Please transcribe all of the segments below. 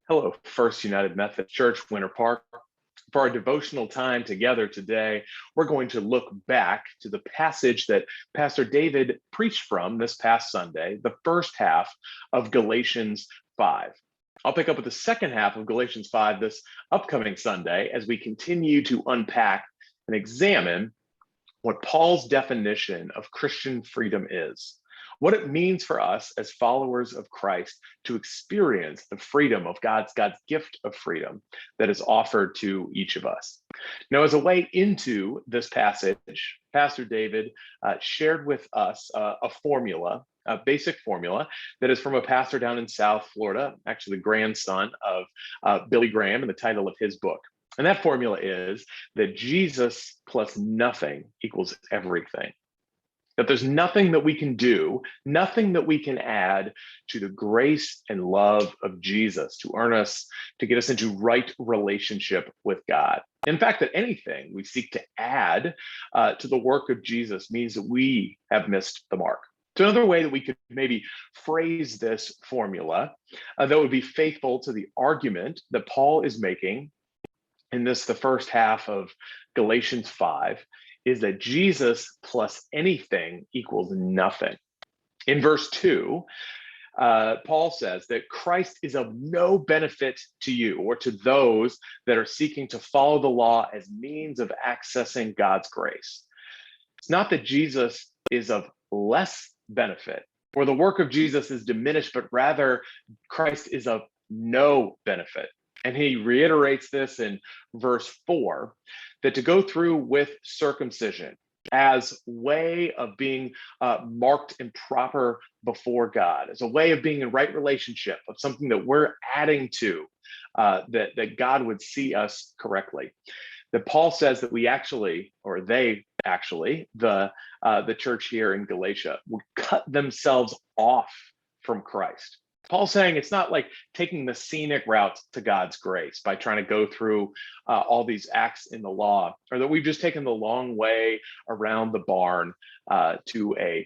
Hello, First United Methodist Church, Winter Park. For our devotional time together today, we're going to look back to the passage that Pastor David preached from this past Sunday, the first half of Galatians 5. I'll pick up with the second half of Galatians 5 this upcoming Sunday as we continue to unpack and examine what Paul's definition of Christian freedom is, what it means for us as followers of Christ to experience the freedom of God's gift of freedom that is offered to each of us. Now, as a way into this passage, Pastor David shared with us a formula, a basic formula that is from a pastor down in South Florida, actually the grandson of Billy Graham, and the title of his book. And that formula is that Jesus plus nothing equals everything. That there's nothing that we can do, nothing that we can add to the grace and love of Jesus to earn us, to get us into right relationship with God. In fact, that anything we seek to add to the work of Jesus means that we have missed the mark. So another way that we could maybe phrase this formula that would be faithful to the argument that Paul is making in the first half of Galatians 5 is that Jesus plus anything equals nothing. In verse 2, Paul says that Christ is of no benefit to you or to those that are seeking to follow the law as means of accessing God's grace. It's not that Jesus is of less benefit or the work of Jesus is diminished, but rather Christ is of no benefit. And he reiterates this in verse 4, that to go through with circumcision as way of being marked and proper before God, as a way of being in right relationship, of something that we're adding to, that God would see us correctly. That Paul says that we actually, or they actually, the church here in Galatia, would cut themselves off from Christ. Paul's saying it's not like taking the scenic route to God's grace by trying to go through all these acts in the law, or that we've just taken the long way around the barn to a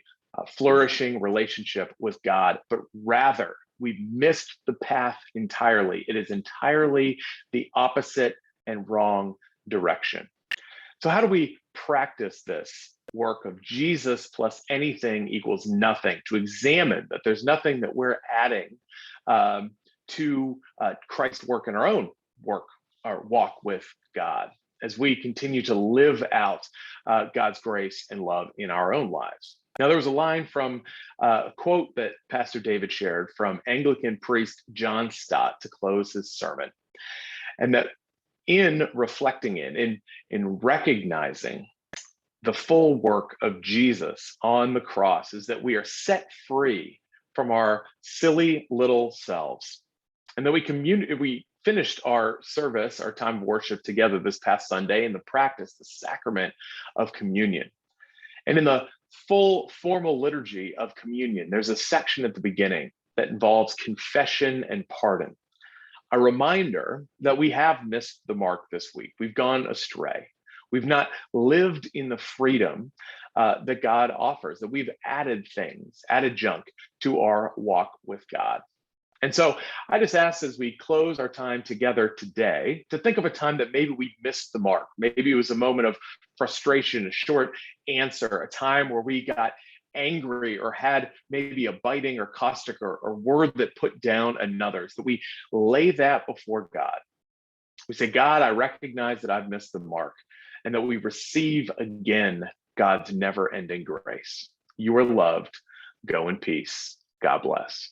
flourishing relationship with God, but rather we've missed the path entirely. It is entirely the opposite and wrong direction. So how do we practice this work of Jesus plus anything equals nothing, to examine that there's nothing that we're adding to Christ's work in our own work, our walk with God, as we continue to live out God's grace and love in our own lives? Now, there was a line from a quote that Pastor David shared from Anglican priest John Stott to close his sermon, and that in reflecting in recognizing the full work of Jesus on the cross is that we are set free from our silly little selves, and that we finished our service, our time of worship together this past Sunday in the practice, the sacrament of communion. And in the full formal liturgy of communion, there's a section at the beginning that involves confession and pardon. A reminder that we have missed the mark this week. We've gone astray. We've not lived in the freedom that God offers, that we've added things, added junk to our walk with God. And so I just ask, as we close our time together today, to think of a time that maybe we missed the mark. Maybe it was a moment of frustration, a short answer, a time where we got angry or had maybe a biting or caustic or word that put down another, so that we lay that before God. We say, God, I recognize that I've missed the mark, and that we receive again God's never-ending grace. You are loved. Go in peace. God bless.